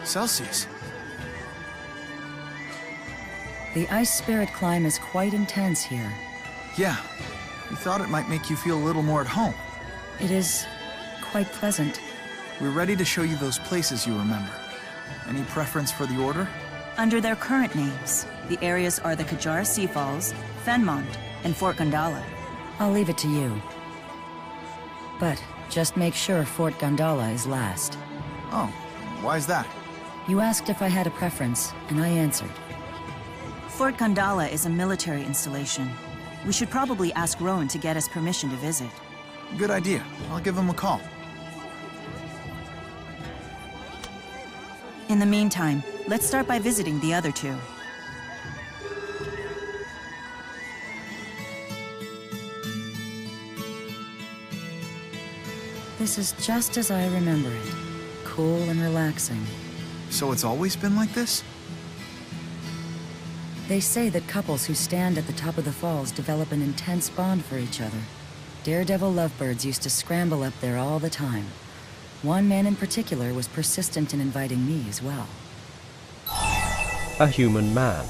Celsius. The ice spirit climb is quite intense here. Yeah, we thought it might make you feel a little more at home. It is quite pleasant. We're ready to show you those places you remember. Any preference for the order? Under their current names, the areas are the Kajar Sea Falls, Fenmont, and Fort Gondala. I'll leave it to you. But just make sure Fort Gondala is last. Oh, why's that? You asked if I had a preference, and I answered. Fort Gondala is a military installation. We should probably ask Rowan to get us permission to visit. Good idea. I'll give him a call. In the meantime, let's start by visiting the other two. This is just as I remember it. Cool and relaxing. So it's always been like this? They say that couples who stand at the top of the falls develop an intense bond for each other. Daredevil lovebirds used to scramble up there all the time. One man in particular was persistent in inviting me as well. A human man.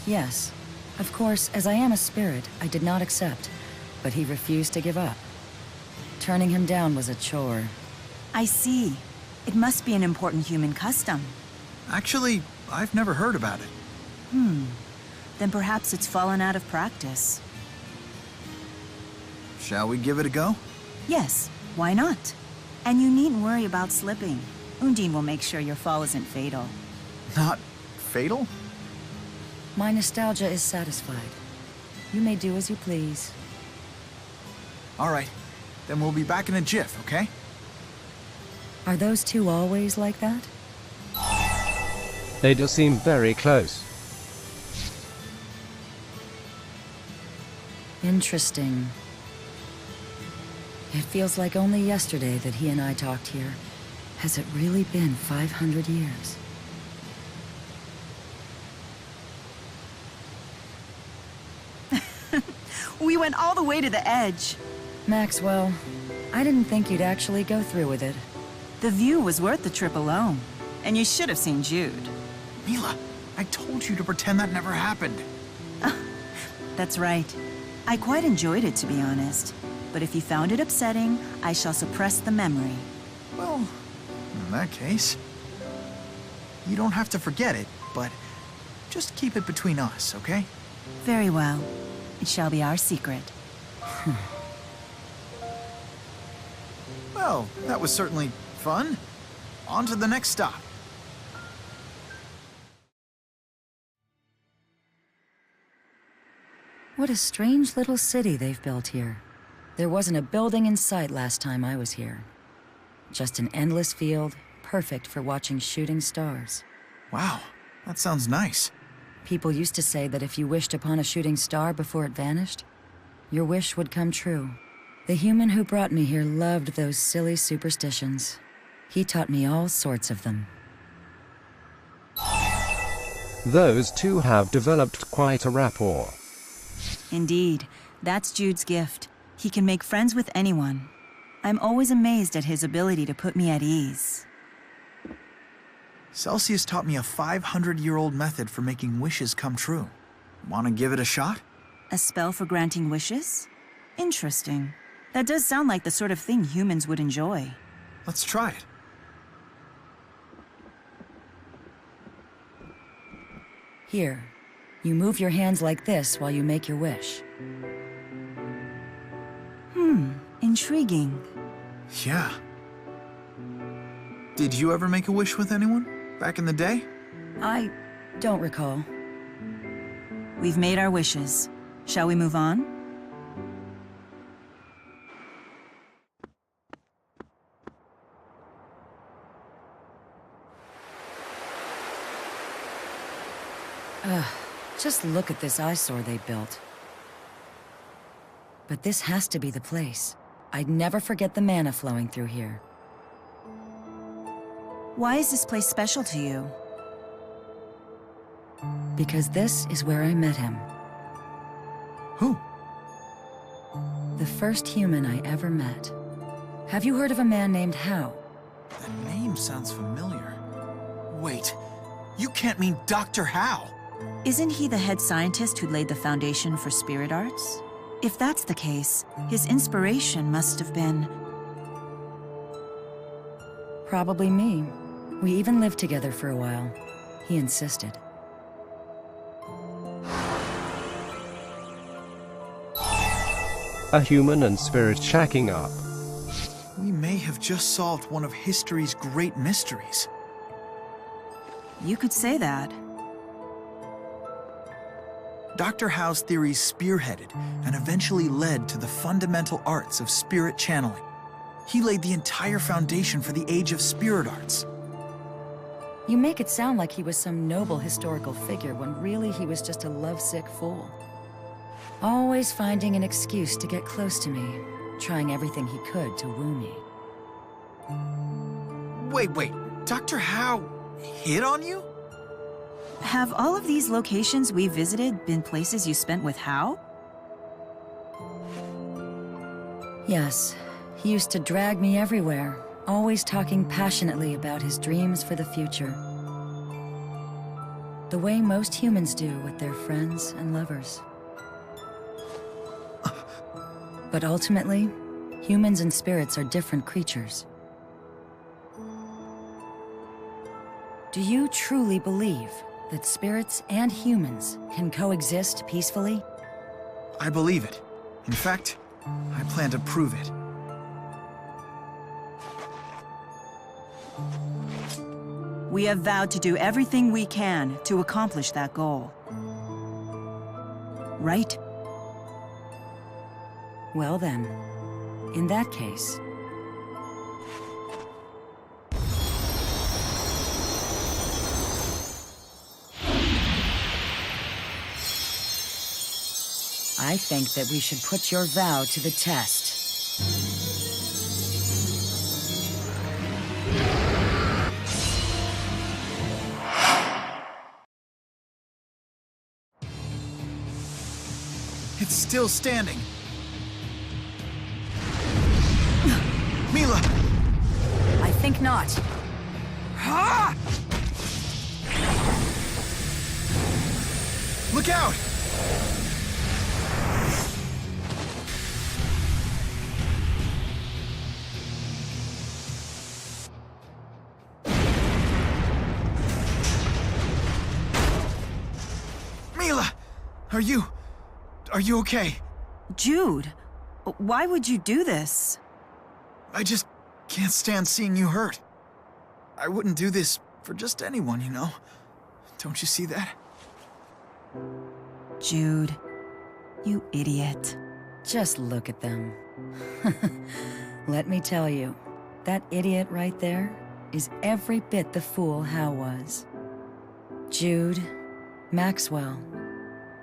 Yes. Of course, as I am a spirit, I did not accept, but he refused to give up. Turning him down was a chore. I see. It must be an important human custom. Actually, I've never heard about it. Then perhaps it's fallen out of practice. Shall we give it a go? Yes, why not? And you needn't worry about slipping. Undine will make sure your fall isn't fatal. Not fatal? My nostalgia is satisfied. You may do as you please. All right. Then we'll be back in a jiff, okay? Are those two always like that? They do seem very close. Interesting. It feels like only yesterday that he and I talked here. Has it really been 500 years? We went all the way to the edge. Maxwell, I didn't think you'd actually go through with it. The view was worth the trip alone. And you should have seen Jude. Mila, I told you to pretend that never happened. That's right. I quite enjoyed it, to be honest. But if you found it upsetting, I shall suppress the memory. Well, in that case, you don't have to forget it, but just keep it between us, okay? Very well. It shall be our secret. Well, that was certainly fun. On to the next stop. What a strange little city they've built here. There wasn't a building in sight last time I was here. Just an endless field, perfect for watching shooting stars. Wow, that sounds nice. People used to say that if you wished upon a shooting star before it vanished, your wish would come true. The human who brought me here loved those silly superstitions. He taught me all sorts of them. Those two have developed quite a rapport. Indeed, that's Jude's gift. He can make friends with anyone. I'm always amazed at his ability to put me at ease. Celsius taught me a 500-year-old method for making wishes come true. Want to give it a shot? A spell for granting wishes? Interesting. That does sound like the sort of thing humans would enjoy. Let's try it. Here, you move your hands like this while you make your wish. Intriguing. Yeah. Did you ever make a wish with anyone? Back in the day? I don't recall. We've made our wishes. Shall we move on? Just look at this eyesore they built. But this has to be the place. I'd never forget the mana flowing through here. Why is this place special to you? Because this is where I met him. Who? The first human I ever met. Have you heard of a man named Hao? That name sounds familiar. Wait, you can't mean Dr. Howe. Isn't he the head scientist who laid the foundation for spirit arts? If that's the case, his inspiration must have been... Probably me. We even lived together for a while. He insisted. A human and spirit shacking up. We may have just solved one of history's great mysteries. You could say that. Dr. Howe's theories spearheaded and eventually led to the fundamental arts of spirit channeling. He laid the entire foundation for the age of spirit arts. You make it sound like he was some noble historical figure when really he was just a lovesick fool. Always finding an excuse to get close to me, trying everything he could to woo me. Wait, Dr. Howe hit on you? Have all of these locations we visited been places you spent with Howe? Yes, he used to drag me everywhere, always talking passionately about his dreams for the future. The way most humans do with their friends and lovers. But ultimately, humans and spirits are different creatures. Do you truly believe that spirits and humans can coexist peacefully? I believe it. In fact, I plan to prove it. We have vowed to do everything we can to accomplish that goal. Right? Well then, in that case... I think that we should put your vow to the test. It's still standing. Mila! I think not. Ah! Look out! Mila! Are you okay? Jude, why would you do this? I just can't stand seeing you hurt. I wouldn't do this for just anyone, you know? Don't you see that? Jude, you idiot. Just look at them. Let me tell you, that idiot right there is every bit the fool Hal was. Jude, Maxwell,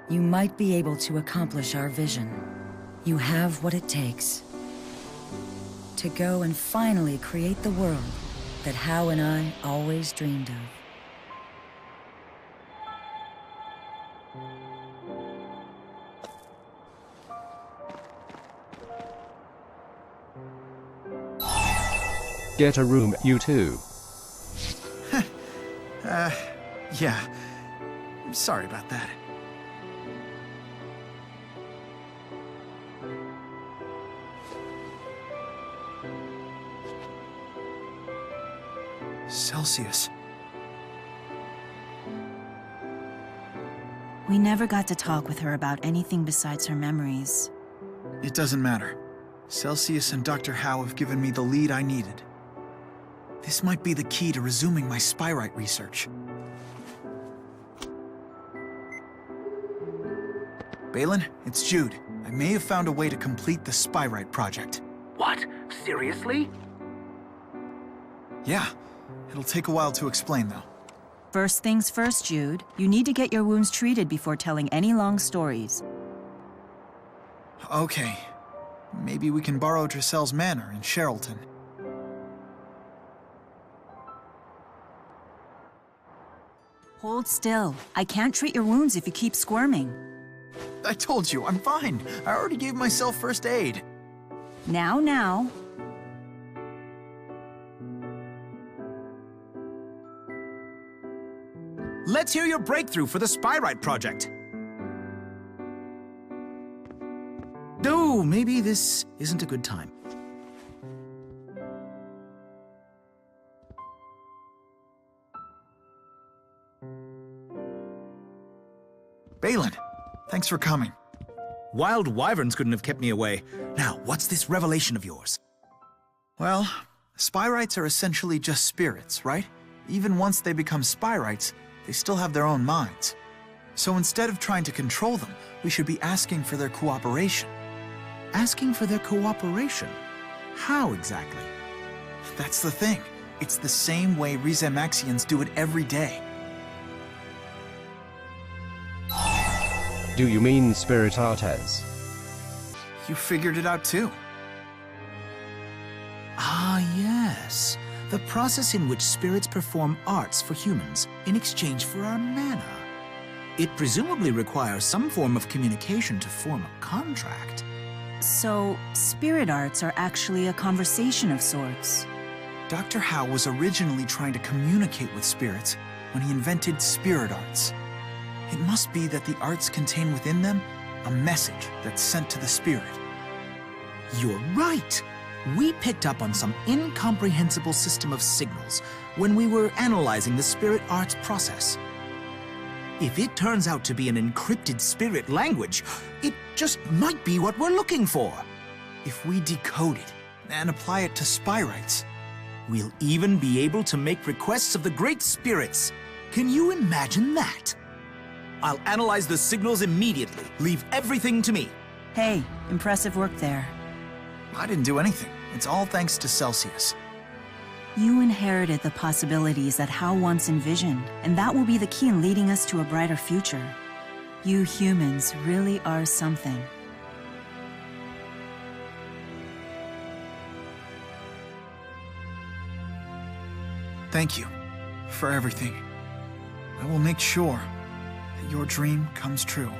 you might be able to accomplish our vision. You have what it takes to go and finally create the world that Hal and I always dreamed of. Get a room, you two. Yeah. Sorry about that. Celsius. We never got to talk with her about anything besides her memories. It doesn't matter. Celsius and Dr. Howe have given me the lead I needed. This might be the key to resuming my spyrite research. Balin, it's Jude. I may have found a way to complete the spyrite project. What? Seriously? Yeah. It'll take a while to explain, though. First things first, Jude. You need to get your wounds treated before telling any long stories. Okay. Maybe we can borrow Drissel's manor in Sherrilton. Hold still. I can't treat your wounds if you keep squirming. I told you, I'm fine. I already gave myself first aid. Now. Let's hear your breakthrough for the Spyrite project. Oh, maybe this isn't a good time. Balin, thanks for coming. Wild wyverns couldn't have kept me away. Now, what's this revelation of yours? Well, Spyrites are essentially just spirits, right? Even once they become Spyrites, they still have their own minds. So instead of trying to control them, we should be asking for their cooperation. Asking for their cooperation? How exactly? That's the thing. It's the same way Rizemaxians do it every day. Do you mean Spirit Artes? You figured it out too. Ah, yes. The process in which spirits perform arts for humans in exchange for our mana. It presumably requires some form of communication to form a contract. So, spirit arts are actually a conversation of sorts. Dr. Howe was originally trying to communicate with spirits when he invented spirit arts. It must be that the arts contain within them a message that's sent to the spirit. You're right. We picked up on some incomprehensible system of signals when we were analyzing the spirit arts process. If it turns out to be an encrypted spirit language, it just might be what we're looking for. If we decode it and apply it to Spyrites, we'll even be able to make requests of the great spirits. Can you imagine that? I'll analyze the signals immediately. Leave everything to me. Hey, impressive work there. I didn't do anything. It's all thanks to Celsius. You inherited the possibilities that Howe once envisioned, and that will be the key in leading us to a brighter future. You humans really are something. Thank you for everything. I will make sure that your dream comes true.